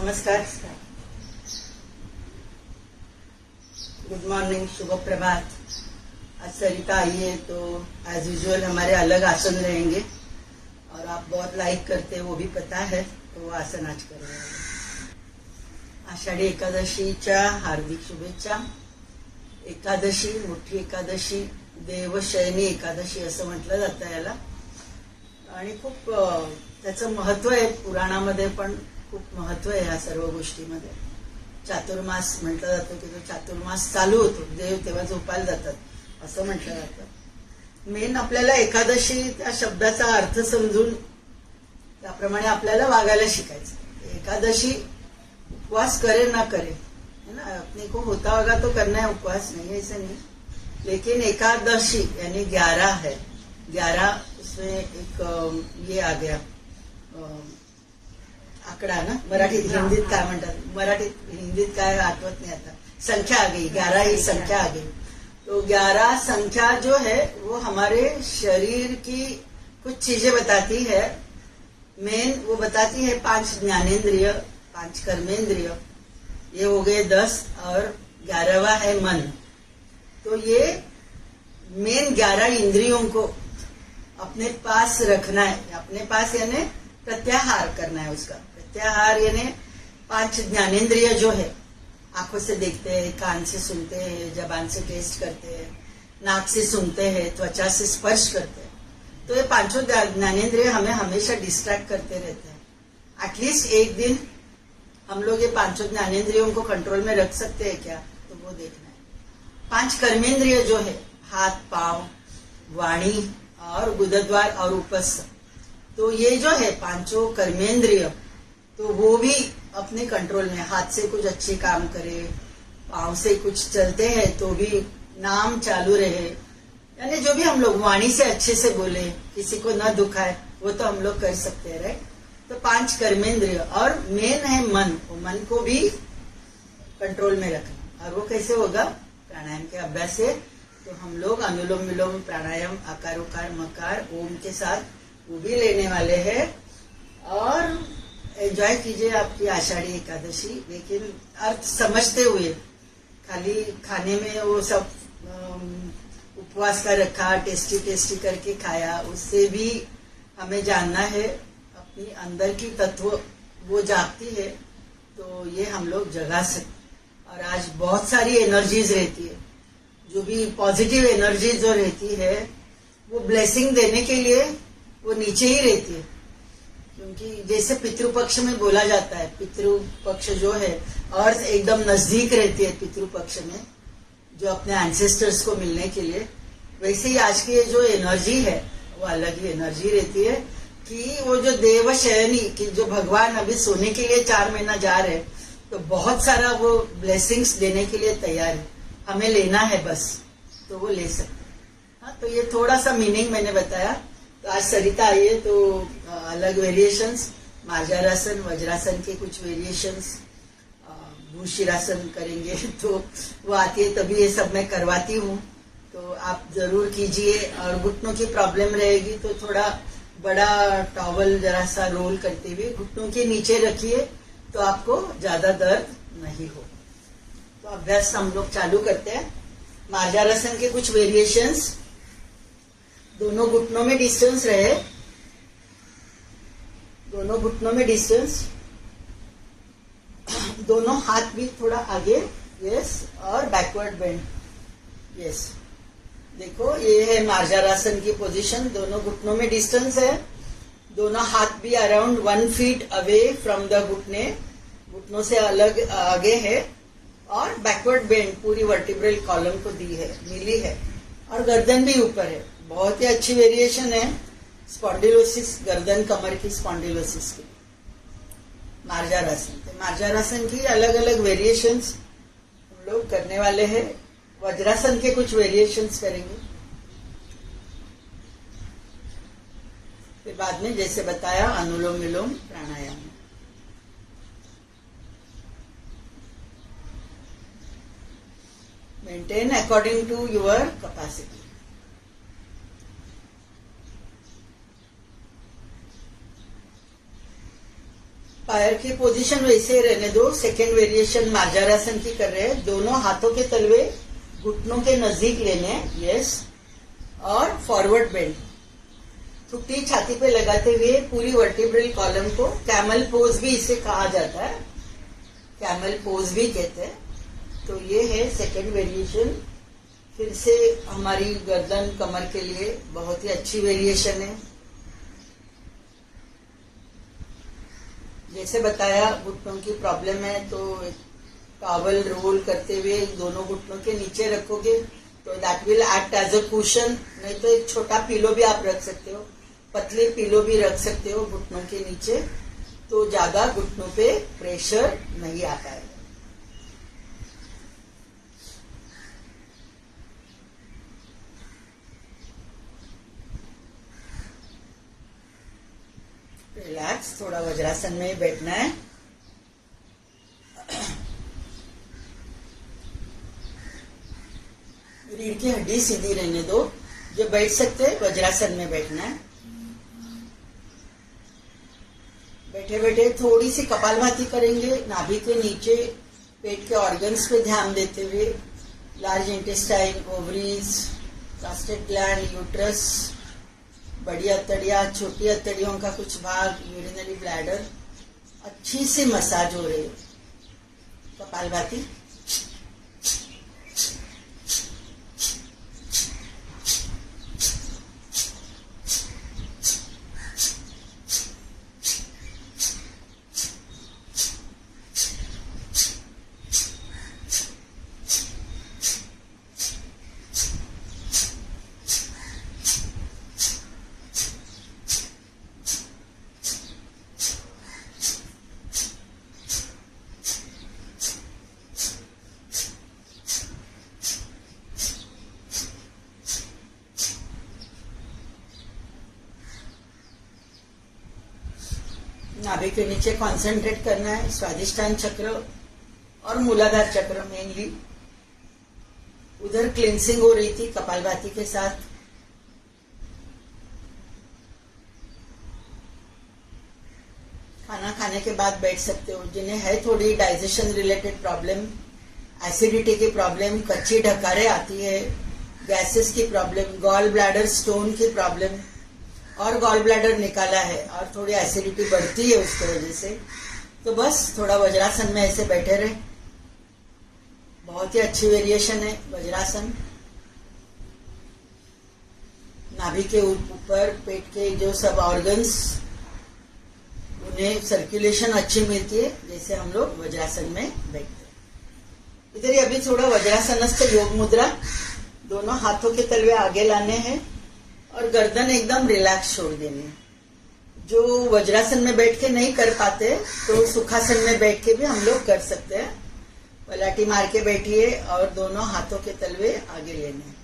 नमस्कार, good morning, शुभ प्रभात। आज सरिता आई है तो एज यूजुअल हमारे अलग आसन रहेंगे और आप बहुत लाइक करते हैं वो भी पता है, तो वो आसन आज कर रहे हैं। आषाढी एकादशीच्या हार्दिक शुभेच्छा। एकादशी, मोठी एकादशी, देवशयनी एकादशी असं म्हटलं जातं याला आणि खूप त्याचं महत्व आहे। पुराणामध्ये पण खूप महत्व आहे ह्या सर्व गोष्टीमध्ये। चातुर्मास म्हटलं जातं की जो चातुर्मास चालू होतो देव तेव्हा झोपायला जातात असं म्हटलं जातं। मेन आपल्याला एकादशी त्या शब्दाचा अर्थ समजून त्याप्रमाणे आपल्याला वागायला शिकायचं। एकादशी उपवास करे ना करे, है ना, अपने को होता होगा तो करना है, उपवास नहीं ऐसे नहीं, लेकिन एकादशी यानी 11 है। 11 उसमें एक ये आ गया आकडा ना, मराठीत हिंदीत काय म्हणतात, मराठीत हिंदीत काय आठवत नहीं आता, संख्या आ गई, 11 ही संख्या आ गई। तो 11 संख्या जो है वो हमारे शरीर की कुछ चीजें बताती है। मेन वो बताती है 5 ज्ञानेंद्रिय, 5 कर्मेंद्रिय, ये हो गए 10 और 11वां है मन। तो ये मेन 11 इंद्रियों को अपने पास रखना है, अपने पास यानी प्रत्याहार करना है उसका। प्रत्याहार यानी 5 ज्ञानेंद्रिय जो है, आंखों से देखते हैं, कान से सुनते हैं, जबान से टेस्ट करते हैं, नाक से सुनते हैं, त्वचा से स्पर्श करते हैं। तो ये 5 ज्ञानेंद्रिय हमें हमेशा डिस्ट्रैक्ट करते रहते हैं। एटलीस्ट एक दिन हम लोग ये 5 ज्ञानेंद्रियों को कंट्रोल में रख सकते हैं क्या, तो वो देखना है। 5 कर्मेंद्रिय जो है, हाथ, पांव, वाणी और गुदद्वार और उपस्थ, तो ये जो है 5 कर्मेंद्रिय, तो वो भी अपने कंट्रोल में, हाथ से कुछ अच्छे काम करे, पांव से कुछ चलते हैं तो भी नाम चालू रहे, यानी जो भी हम लोग वाणी से अच्छे से बोले, किसी को न दुखाए, वो तो हम लोग कर सकते हैं, राइट। तो 5 कर्मेंद्रिय और मेन है मन, वो मन को भी कंट्रोल में रखना। और वो कैसे होगा, प्राणायाम के अभ्यास से। तो हम लोग अनुलोम विलोम प्राणायाम, आकार उकार मकार ओम के साथ वो भी लेने वाले हैं और एंजॉय कीजिए आपकी आषाढ़ी एकादशी, लेकिन अर्थ समझते हुए। खाली खाने में वो सब उपवास का रखा, टेस्टी टेस्टी करके खाया, उससे भी हमें जानना है अपनी अंदर की तत्व वो जागती है, तो ये हम लोग जगा सकते। और आज बहुत सारी एनर्जीज रहती है, जो भी पॉजिटिव एनर्जी जो रहती है वो ब्लेसिंग देने के लिए वो नीचे ही रहती है। क्योंकि जैसे पितृपक्ष में बोला जाता है, पितृपक्ष जो है अर्थ एकदम नजदीक रहती है पितृपक्ष में, जो अपने एंसेस्टर्स को मिलने के लिए, वैसे ही आज की जो एनर्जी है वो अलग ही एनर्जी रहती है। कि वो जो देवशयनी कि जो भगवान अभी सोने के लिए 4 महीना जा रहे हैं, तो बहुत सारा वो ब्लेसिंग्स देने के लिए तैयार है, हमें लेना है बस, तो वो ले सकते हैं। हाँ, तो ये थोड़ा सा मीनिंग मैंने बताया। तो आज सरिता आई है तो अलग वेरिएशंस, मार्जारासन, वज्रासन के कुछ वेरिएशंस, भूशिरासन करेंगे, तो वो आती है तभी ये सब मैं करवाती हूँ, तो आप जरूर कीजिए। और घुटनों की प्रॉब्लम रहेगी तो थोड़ा बड़ा टॉवल जरा सा रोल करते हुए घुटनों के नीचे रखिए, तो आपको ज्यादा दर्द नहीं हो। तो अभ्यास हम लोग चालू करते हैं। मार्जारासन के कुछ वेरिएशंस, दोनों घुटनों में डिस्टेंस रहे, दोनों घुटनों में डिस्टेंस, दोनों हाथ भी थोड़ा आगे, यस, और बैकवर्ड बेंड, यस। देखो ये है मार्जारासन की पोजीशन, दोनों घुटनों में डिस्टेंस है, दोनों हाथ भी around 1 feet away from the घुटने, घुटनों से अलग आगे है, और बैकवर्ड बेंड पूरी वर्टिब्रल कॉलम को दी है, मिली है, और गर्दन भी ऊपर है। बहुत ही अच्छी वेरिएशन है स्पॉन्डिलोसिस, गर्दन कमर की स्पॉन्डिलोसिस की, मार्जारासन। तो मार्जारासन की अलग अलग वेरिएशंस हम लोग करने वाले हैं। वज्रासन के कुछ वेरिएशंस करेंगे, फिर बाद में जैसे बताया अनुलोम विलोम प्राणायाम। Maintain according to your capacity. पैर की पोजीशन वैसे ही रहने दो। सेकेंड वेरिएशन मार्जारासन की कर रहे हैं। दोनों हाथों के तलवे घुटनों के नजदीक लेने हैं, यस, और फॉरवर्ड बेंड, छुट्टी छाती पे लगाते हुए पूरी वर्टिब्रल कॉलम को, कैमल पोज भी इसे कहा जाता है, कैमल पोज भी कहते हैं। तो ये है सेकेंड वेरिएशन। फिर से हमारी गर्दन कमर के लिए बहुत ही अच्छी वेरिएशन है। जैसे बताया घुटनों की प्रॉब्लम है तो टॉवल रोल करते हुए दोनों घुटनों के नीचे रखोगे तो that will act as a cushion. नहीं तो एक छोटा पिलो भी आप रख सकते हो, पतले पिलो भी रख सकते हो घुटनों के नीचे, तो ज्यादा घुटनों पे प्रेशर नहीं आता है। रिलैक्स, थोड़ा वज्रासन में ही बैठना है। रीढ़ की हड्डी सीधी रहने दो। जो बैठ सकते हैं वज्रासन में बैठना है। बैठे बैठे थोड़ी सी कपालभाति करेंगे, नाभि के नीचे पेट के ऑर्गन्स पे ध्यान देते हुए, large intestine, ovaries, prostate gland, uterus, बड़ी अतड़ियाँ, छोटी अतड़ियों का कुछ भाग, यूरिनरी ब्लैडर, अच्छी सी मसाज हो रही है। कपालभाति। नाभि के नीचे कंसंट्रेट करना है। स्वादिष्टान चक्र और मूलाधार चक्र मेनली। उधर क्लिंसिंग हो रही थी कपालभाति के साथ। खाना खाने के बाद बैठ सकते हो। जिन्हें है थोड़ी डाइजेशन रिलेटेड प्रॉब्लम, एसिडिटी की प्रॉब्लम, कच्ची ढकारें आती है, गैसेस की प्रॉब्लम, गॉल ब्लैडर स्टोन की प्रॉब्लम और गॉल ब्लैडर निकाला है और थोड़ी एसिडिटी बढ़ती है उसकी वजह से, तो बस थोड़ा वज्रासन में ऐसे बैठे रहे। बहुत ही अच्छी वेरिएशन है वज्रासन। नाभि के ऊपर पेट के जो सब ऑर्गन्स, उन्हें सर्कुलेशन अच्छी मिलती है जैसे हम लोग वज्रासन में बैठते हैं। इधर ही अभी थोड़ा वज्रासनस्थ योग मुद्रा। दोनों हाथों के तलवे आगे लाने हैं और गर्दन एकदम रिलैक्स छोड़ देनी है। जो वज्रासन में बैठ के नहीं कर पाते तो सुखासन में बैठ के भी हम लोग कर सकते हैं। पलाटी मार के बैठिए और दोनों हाथों के तलवे आगे लेने हैं।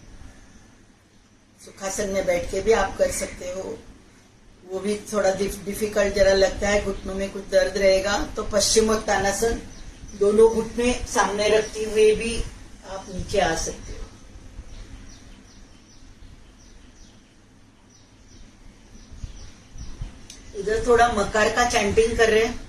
सुखासन में बैठ के भी आप कर सकते हो। वो भी थोड़ा डिफिकल्ट जरा लगता है, घुटनों में कुछ दर्द रहेगा तो पश्चिमोत्तानासन, दोनों घुटने सामने रखते हुए भी आप नीचे आ सकते हो। इधर थोड़ा मकार का चैंटिंग कर रहे हैं।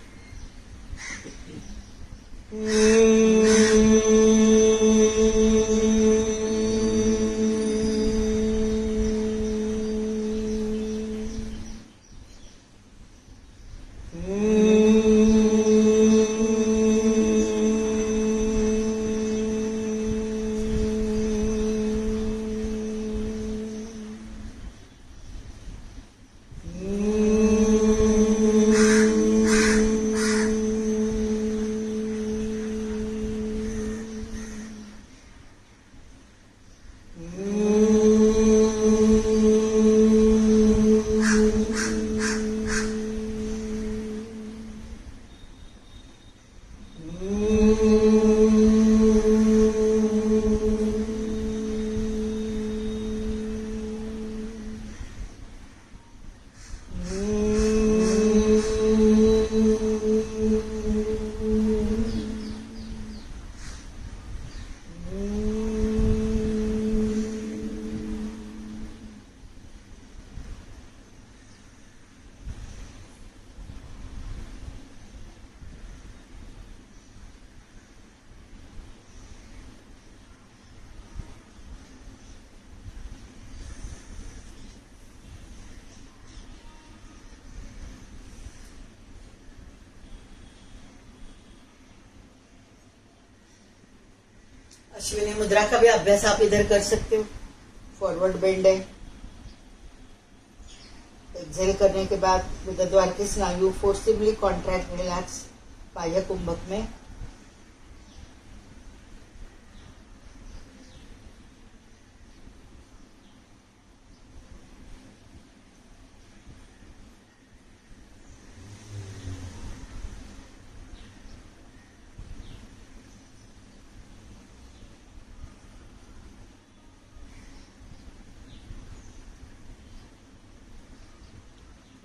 अश्विनी मुद्रा का भी अभ्यास आप इधर कर सकते हो। फॉरवर्ड बेंड है। एक्सेल करने के बाद गुदद्वार के स्नायु फोर्सिबली कॉन्ट्रैक्ट, रिलैक्स बाह्य कुंभक में।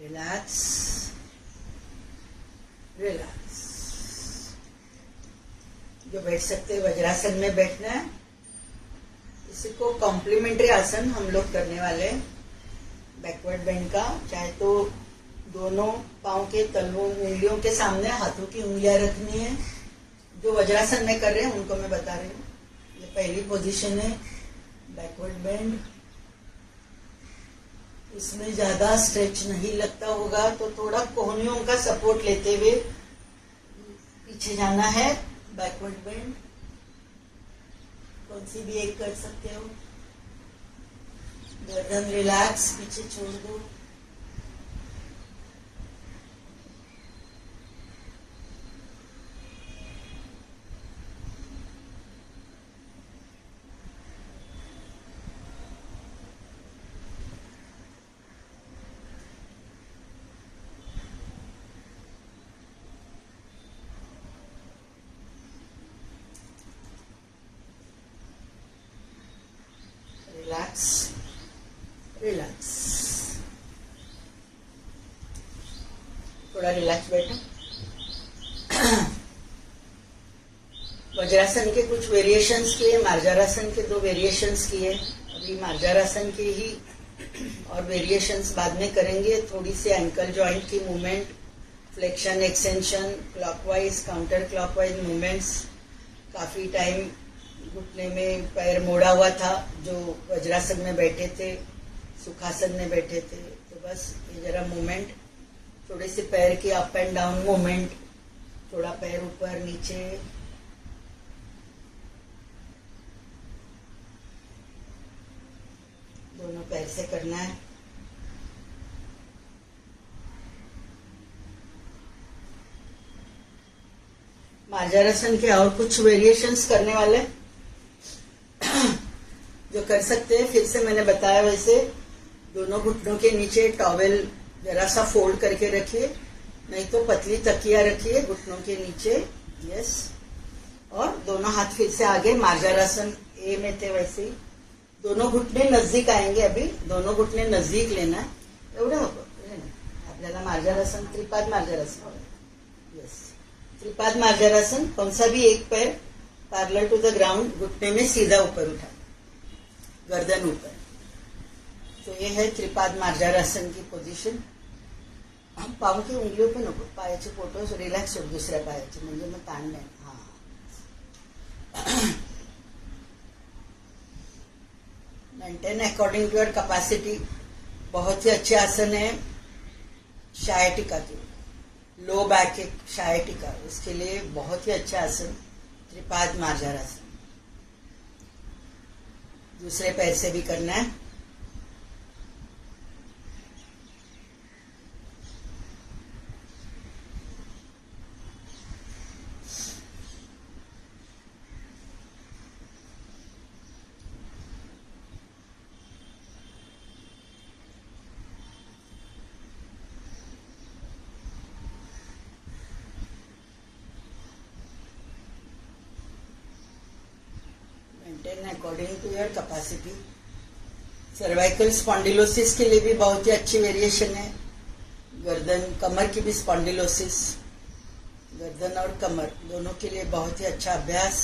Relax relax. जो बैठ सकते हैं वज्रासन में बैठना है। इसी को कॉम्प्लीमेंट्री आसन हम लोग करने वाले हैं बैकवर्ड बेंड का। चाहे तो दोनों पांव के तलवों उंगलियों के सामने हाथों की उंगलियां रखनी है। जो वज्रासन में कर रहे हैं उनको मैं बता रही हूँ। ये पहली पोजीशन है बैकवर्ड बेंड। इसमें ज्यादा स्ट्रेच नहीं लगता होगा तो थोड़ा कोहनियों का सपोर्ट लेते हुए पीछे जाना है। बैकवर्ड बेंड कौन सी भी एक कर सकते हो। गर्दन रिलैक्स, पीछे छोड़ दो। Relax relax. थोड़ा रिलैक्स बैठो। वज्रासन के कुछ वेरिएशंस किए, मार्जारासन के 2 वेरिएशंस किए। अभी मार्जारासन के ही और वेरिएशंस बाद में करेंगे। थोड़ी सी एंकल जॉइंट की movement, flexion extension, clockwise counter clockwise movements. काफी टाइम घुटने में पैर मोड़ा हुआ था जो वज्रासन में बैठे थे, सुखासन में बैठे थे। तो बस ये जरा मूवमेंट, थोड़े से पैर की अप एंड डाउन मूवमेंट, थोड़ा पैर ऊपर नीचे। दोनों पैर से करना है। मार्जारासन के और कुछ वेरिएशंस करने वाले जो कर सकते हैं। फिर से मैंने बताया वैसे दोनों घुटनों के नीचे टॉवेल जरा सा फोल्ड करके रखिए, नहीं तो पतली तकिया रखिए घुटनों के नीचे। यस। और दोनों हाथ फिर से आगे, मार्जारासन ए में थे वैसे ही। दोनों घुटने नजदीक आएंगे। अभी दोनों घुटने नजदीक लेना है। एवढं आपल्याला मार्जारासन, त्रिपाद मार्जारासन। यस, त्रिपाद मार्जारासन। कौन सा भी एक पैर पैरेलल टू द ग्राउंड, घुटने में सीधा ऊपर उठा, गर्दन ऊपर। तो ये है त्रिपाद मार्जारासन की पोजीशन। हम पाव की उंगलियों पे नको, पायाचे पोटो रिलॅक्स होत दुसऱ्या पायाचे, म्हणजे मग ताण नाही। हाँ, maintain according to your capacity. बहुत ही अच्छे आसन है शायटिका के, लो बैक एक शायटिका, उसके लिए बहुत ही अच्छा आसन त्रिपाद मार्जारासन। दूसरे पैर से भी करना है। According to your capacity. Cervical spondylosis के लिए भी बहुत ही अच्छी वेरिएशन है। गर्दन कमर की भी स्पॉन्डिलोसिस, गर्दन और कमर दोनों के लिए बहुत ही अच्छा अभ्यास।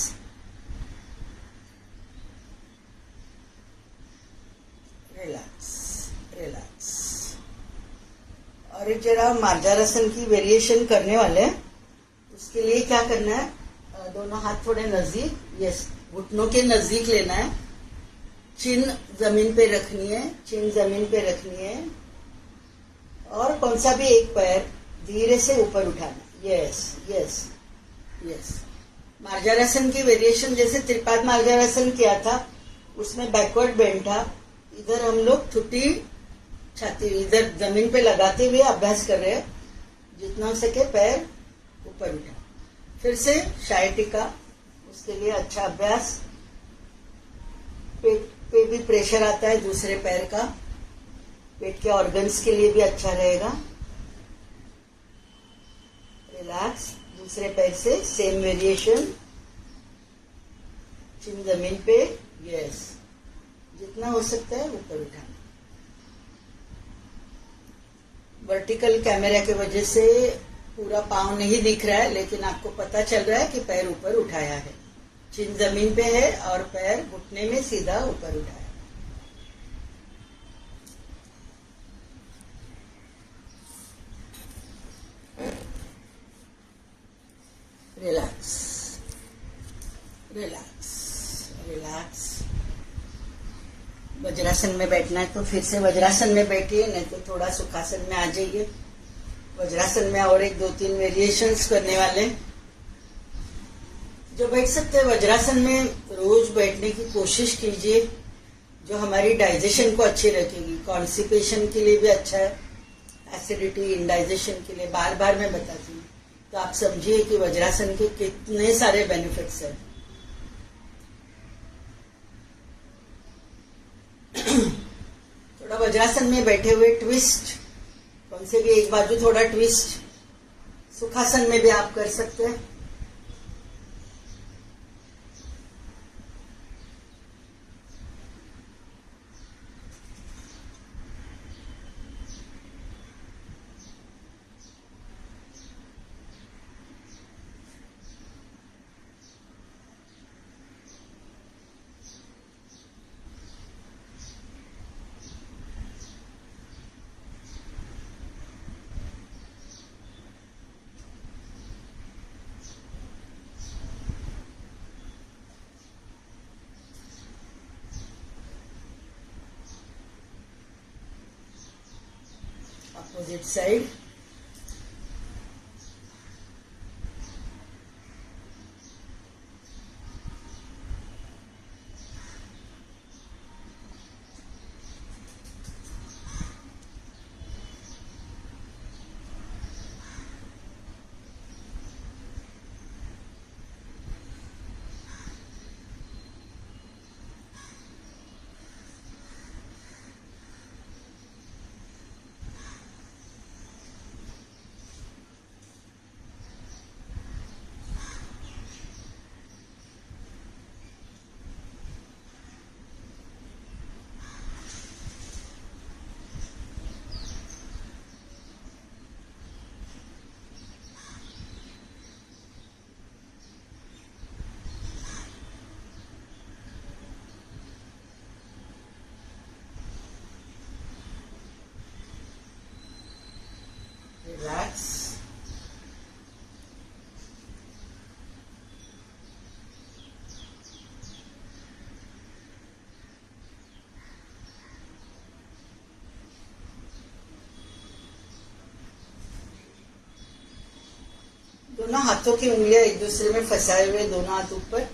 Relax relax. और एक जरा मार्जारासन की वेरिएशन करने वाले हैं। उसके लिए क्या करना है, दोनों हाथ थोड़े नजदीक, यस, घुटनों के नजदीक लेना है। चिन जमीन पे रखनी है, चिन जमीन पे रखनी है। और कौन सा भी एक पैर धीरे से ऊपर उठाना। Yes yes yes. मार्जारासन की वेरिएशन जैसे त्रिपाद मार्जारासन किया था, उसमें बैकवर्ड बेंड था। इधर हम लोग ठुटी छाती इधर जमीन पे लगाते हुए अभ्यास कर रहे हैं। जितना हो सके पैर ऊपर उठा। फिर से शायटिका, उसके लिए अच्छा अभ्यास। पेट पे भी प्रेशर आता है दूसरे पैर का, पेट के ऑर्गन्स के लिए भी अच्छा रहेगा। रिलैक्स। दूसरे पैर से सेम वेरिएशन, चिन जमीन पे, यस, जितना हो सकता है ऊपर उठाना। वर्टिकल कैमरा की वजह से पूरा पाँव नहीं दिख रहा है, लेकिन आपको पता चल रहा है कि पैर ऊपर उठाया है। चिन जमीन पे है और पैर घुटने में सीधा ऊपर उठाया। Relax, relax, relax. वज्रासन में बैठना है तो फिर से वज्रासन में बैठिए, नहीं तो थोड़ा सुखासन में आ जाइए। वज्रासन में और एक 2-3 वेरिएशंस करने वाले। जो बैठ सकते हैं वज्रासन में रोज बैठने की कोशिश कीजिए, जो हमारी डाइजेशन को अच्छी रखेगी। कॉन्स्टिपेशन के लिए भी अच्छा है, एसिडिटी, इंडाइजेशन के लिए बार बार मैं बताती हूँ। तो आप समझिए कि वज्रासन के कितने सारे बेनिफिट्स हैं। थोड़ा वज्रासन में बैठे हुए ट्विस्ट, कौन से भी एक बाजू थोड़ा ट्विस्ट। सुखासन में भी आप कर सकते हैं। Opposite side. Relax. दोनों हाथों की उंगलियां एक दूसरे में फंसाए हुए, दोनों हाथ ऊपर।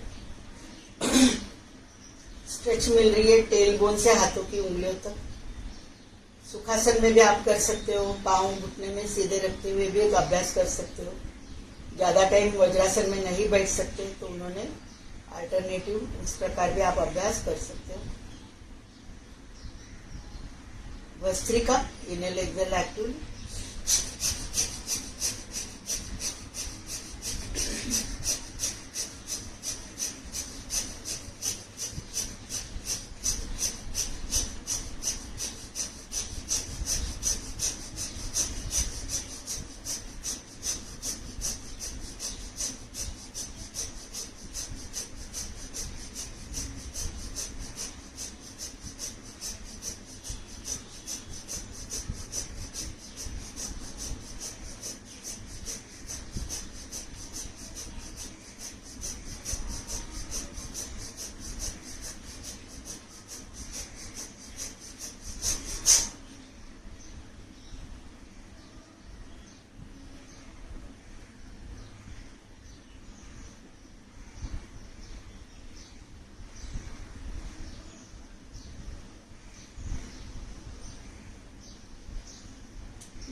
स्ट्रेच मिल रही है टेल बोन से हाथों की उंगलियों तक। सुखासन में भी आप कर सकते हो, पाँव घुटने में सीधे रखते हुए भी एक अभ्यास कर सकते हो। ज्यादा टाइम वज्रासन में नहीं बैठ सकते तो उन्होंने अल्टरनेटिव इस प्रकार भी आप अभ्यास कर सकते हो। वस्त्रिका, इनहेल एक्सहेल एक्टिवली।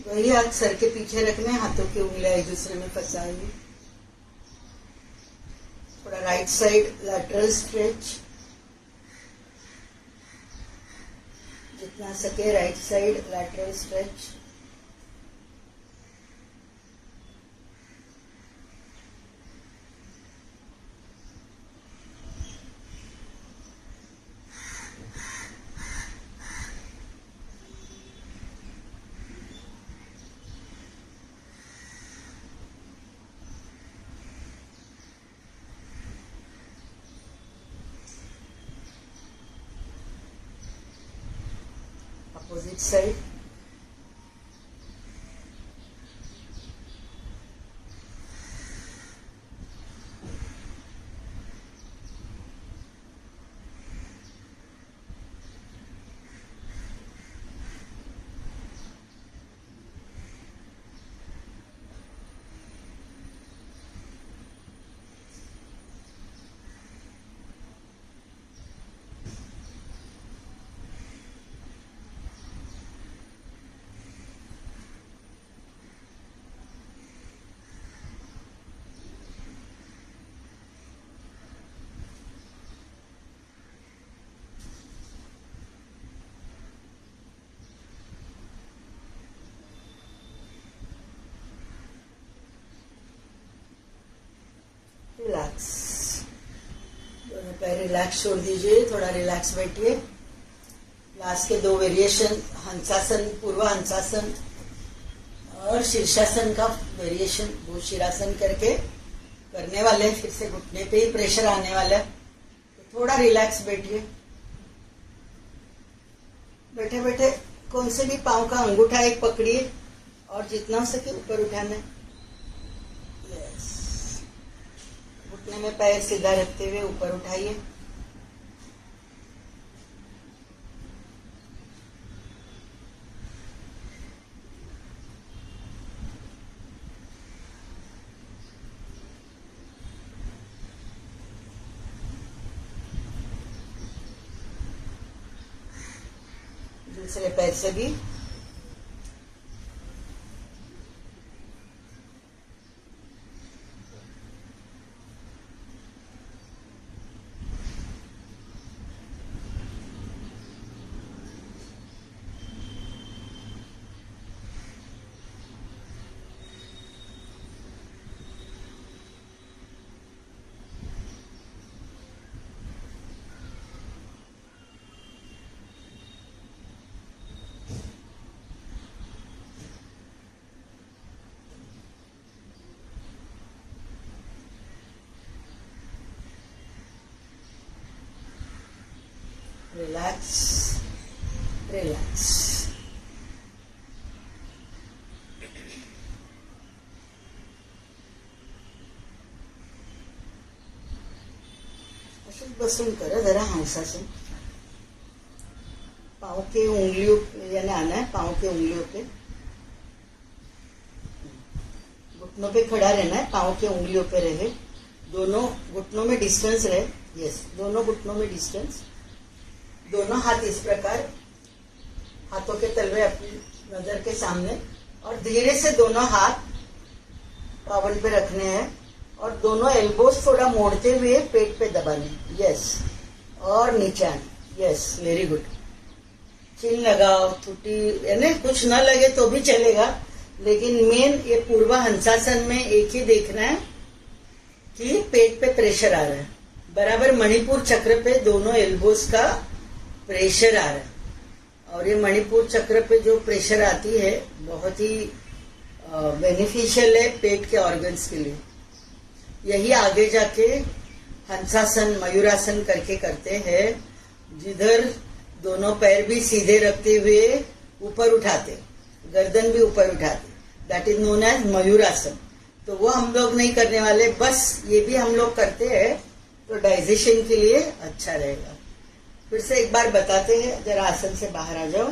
वही हाथ सर के पीछे रखने, हाथों की उंगलियां एक दूसरे में फंसाएंगे। थोड़ा राइट साइड लैटरल स्ट्रेच, जितना सके right side lateral stretch. Opposite side. Relax, दोनों पैर रिलैक्स छोड़ दीजिए, थोड़ा रिलैक्स बैठिए। लास्ट के 2 वेरिएशन, हंसासन, पूर्व हंसासन और शीर्षासन का वेरिएशन, भूशिरासन करके करने वाले। फिर से घुटने पे ही प्रेशर आने वाला है, तो थोड़ा रिलैक्स बैठिए। बैठे बैठे कौन से भी पांव का अंगूठा एक पकड़िए और जितना हो सके ऊपर उठाना है। घुटने में पैर सीधा रखते हुए ऊपर उठाइए। दूसरे पैर से भी रिलैक्स, रिलैक्स। असंच बसून करा जरा हंसासन। पाँव के उंगलियों यानी आना है, पाँव के उंगलियों पे, घुटनों पे खड़ा रहना है, पाँव के उंगलियों पे रहे, दोनों घुटनों में डिस्टेंस रहे। यस, दोनों घुटनों में डिस्टेंस, दोनों हाथ इस प्रकार, हाथों के तलवे अपनी नजर के सामने, और धीरे से दोनों हाथ पावन पे रखने हैं और दोनों एल्बोस थोड़ा मोड़ते हुए पेट पे दबाने। यस, और नीचे आने। Yes, very good. चिन लगाओ, थुटी यानी कुछ न लगे तो भी चलेगा, लेकिन मेन ये पूर्व हंसासन में एक ही देखना है कि पेट पे प्रेशर आ रहा है, बराबर मणिपुर चक्र पे दोनों एल्बोस का प्रेशर आ रहा है। और ये मणिपुर चक्र पे जो प्रेशर आती है बहुत ही बेनिफिशियल है पेट के ऑर्गन्स के लिए। यही आगे जाके हंसासन, मयूरासन करके करते हैं, जिधर दोनों पैर भी सीधे रखते हुए ऊपर उठाते, गर्दन भी ऊपर उठाते, दैट इज नोन एज मयूरासन। तो वो हम लोग नहीं करने वाले, बस ये भी हम लोग करते हैं तो डाइजेशन के लिए अच्छा रहेगा। फिर से एक बार बताते हैं, जरा आसन से बाहर आ जाओ,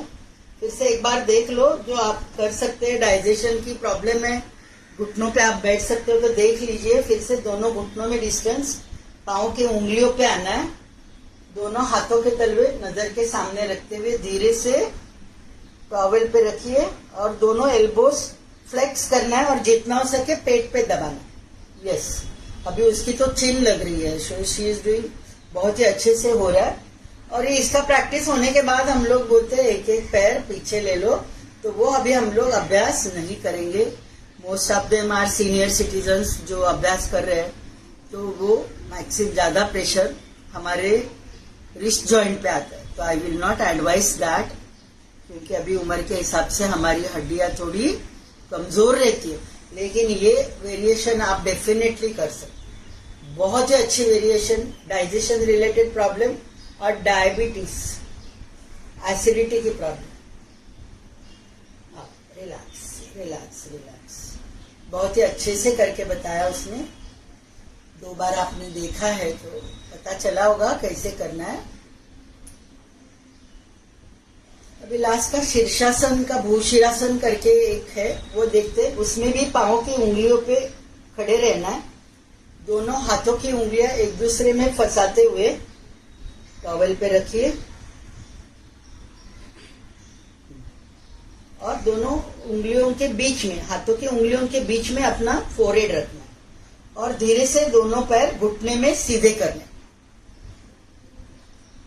फिर से एक बार देख लो जो आप कर सकते हैं। डाइजेशन की प्रॉब्लम है, घुटनों पे आप बैठ सकते हो तो देख लीजिए। फिर से दोनों घुटनों में डिस्टेंस, पाँव के उंगलियों पे आना है, दोनों हाथों के तलवे नजर के सामने रखते हुए धीरे से टॉवेल पे रखिए और दोनों एल्बोस फ्लेक्स करना है और जितना हो सके पेट पे दबाना। यस, अभी उसकी तो चिन लग रही है, सो शी इज डूइंग, बहुत ही अच्छे से हो रहा है। और ये इसका प्रैक्टिस होने के बाद हम लोग बोलते हैं एक एक पैर पीछे ले लो, तो वो अभी हम लोग अभ्यास नहीं करेंगे। Most of them are senior citizens जो अभ्यास कर रहे हैं, तो वो मैक्सिमम ज्यादा प्रेशर हमारे रिस्ट जॉइंट पे आता है, तो I will not advice that, क्योंकि अभी उम्र के हिसाब से हमारी हड्डियां थोड़ी कमजोर रहती है। लेकिन ये वेरिएशन आप डेफिनेटली कर सकते, बहुत ही अच्छी वेरिएशन। डाइजेशन रिलेटेड प्रॉब्लम और डायबिटीज, एसिडिटी की प्रॉब्लम, रिलैक्स रिलैक्स रिलैक्स, बहुत ही अच्छे से करके बताया उसने। 2 बार आपने देखा है तो पता चला होगा कैसे करना है। अभी लास्ट का शीर्षासन का भूशिरासन करके एक है, वो देखते। उसमें भी पांव की उंगलियों पे खड़े रहना है, दोनों हाथों की उंगलियां एक दूसरे में फंसाते हुए टॉवेल पे रखिए और दोनों उंगलियों के बीच में, हाथों की उंगलियों के बीच में अपना फोरहेड रखना है और धीरे से दोनों पैर घुटने में सीधे करने,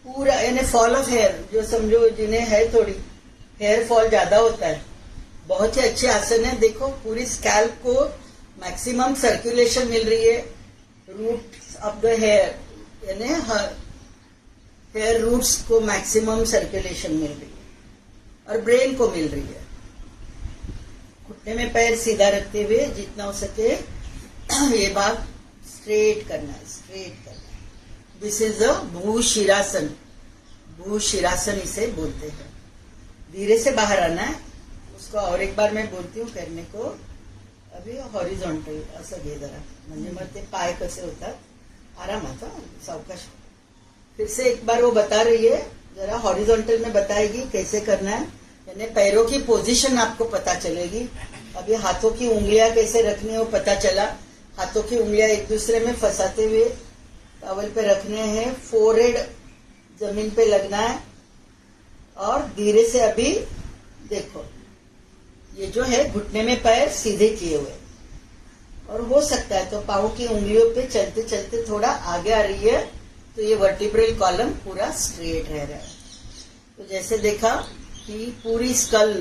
पूरा, यानी फॉल ऑफ हेयर, जो समझो जिन्हें है थोड़ी हेयर फॉल ज्यादा होता है, बहुत ही अच्छे आसन है। देखो पूरी स्कैल्प को मैक्सिमम सर्कुलेशन मिल रही है, रूट्स ऑफ द हेयर, यानी हेयर रूट्स को मैक्सिमम सर्कुलेशन मिल रही है और ब्रेन को मिल रही है। घुटने में पैर सीधा रखते हुए जितना हो सके ये भाग स्ट्रेट करना है, स्ट्रेट करना है। दिस इज अ भूशिरासन, भूशिरासन इसे बोलते हैं। धीरे से बाहर आना है उसको, और एक बार मैं बोलती हूँ करने को। अभी हॉरिझॉन्टल असं घे जरा, म्हणजे मग ते पाय कसे होतात, आरामात, सावकाश। फिर से एक बार वो बता रही है, जरा हॉरिजॉन्टल में बताएगी कैसे करना है, यानी पैरों की पोजीशन आपको पता चलेगी। अभी हाथों की उंगलियां कैसे रखनी है वो पता चला, हाथों की उंगलियां एक दूसरे में फंसाते हुए टॉवेल पे रखने हैं, फोरहेड जमीन पे लगना है और धीरे से अभी देखो ये जो है घुटने में पैर सीधे किए हुए, और हो सकता है तो पाँव की उंगलियों पे चलते चलते थोड़ा आगे आ रही है, तो ये वर्टिब्रल कॉलम पूरा स्ट्रेट रह रहा है। तो जैसे देखा कि पूरी स्कल,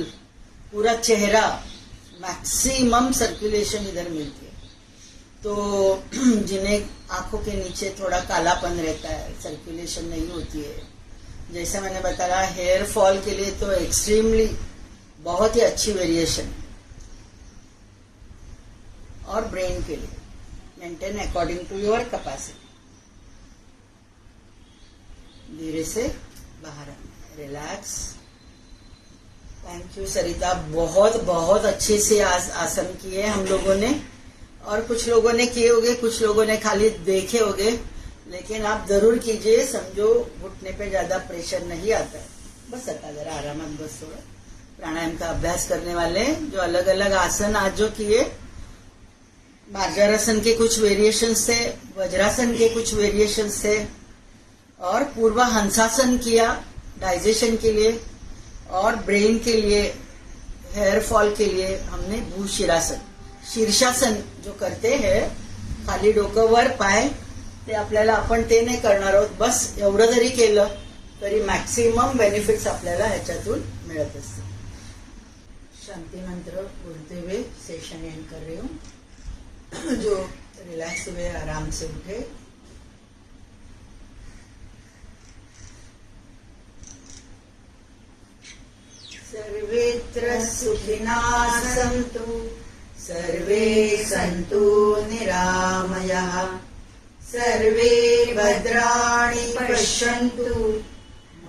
पूरा चेहरा, मैक्सिमम सर्कुलेशन इधर मिलती है। तो जिन्हें आंखों के नीचे थोड़ा कालापन रहता है, सर्कुलेशन नहीं होती है, जैसे मैंने बताया हेयर फॉल के लिए तो एक्सट्रीमली बहुत ही अच्छी वेरिएशन, और ब्रेन के लिए maintain according to your capacity. धीरे से बाहर आना, रिलैक्स। थैंक यू सरिता, बहुत बहुत अच्छे से आसन किए हम लोगों ने, और कुछ लोगों ने किए होंगे, कुछ लोगों ने खाली देखे होंगे, लेकिन आप जरूर कीजिए। समझो घुटने पे ज्यादा प्रेशर नहीं आता है, बस आता जरा आराम, बस थोड़ा प्राणायाम का अभ्यास करने वाले जो अलग अलग आसन आज जो किए, मार्जारासन के कुछ वेरिएशन से, वज्रासन के कुछ वेरिएशन से, और पूर्व हंसासन किया डाइजेशन के लिए और ब्रेन के लिए, हेयर फॉल के लिए हमने भूशिरासन, शीर्षासन जो करते हैं खाली डोकं वर पाय, ते आपल्याला आपण ते नाही करणार आहोत। बस एवढं जरी केलं तरी मॅक्सिमम बेनिफिट्स आपल्याला ह्याच्यातून मिळत असतात। शांति मंत्र बोलते हुए सेशन एंड कर रही हूँ। जो रिलैक्स हुए आराम से उठे, सर्वेत्र सुखिनः सन्तु, सर्वे सन्तु निरामयाः, सर्वे भद्राणि पश्यन्तु,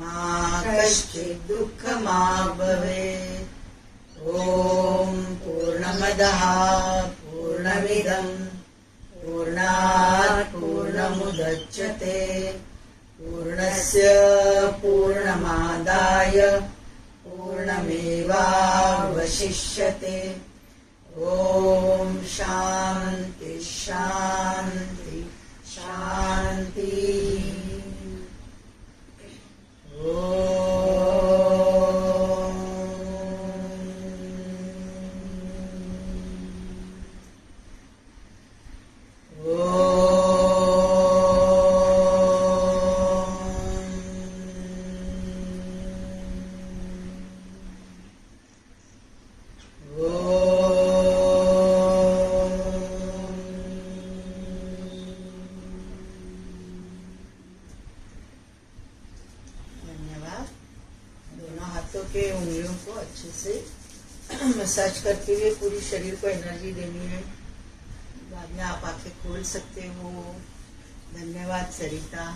मा कश्चित् दुःखमाप् भवेत्। ॐ पूर्णमदः पूर्णमिदं पूर्णात् पूर्णमुदच्यते, पूर्णस्य पूर्णमादाय पूर्णमेवावशिष्यते। ॐ शान्ति शान्ति शान्ति। ॐ हाथों के उंगलियों को अच्छे से मसाज करते हुए पूरी शरीर को एनर्जी देनी है। बाद में आप आंखें खोल सकते हो। धन्यवाद सरिता।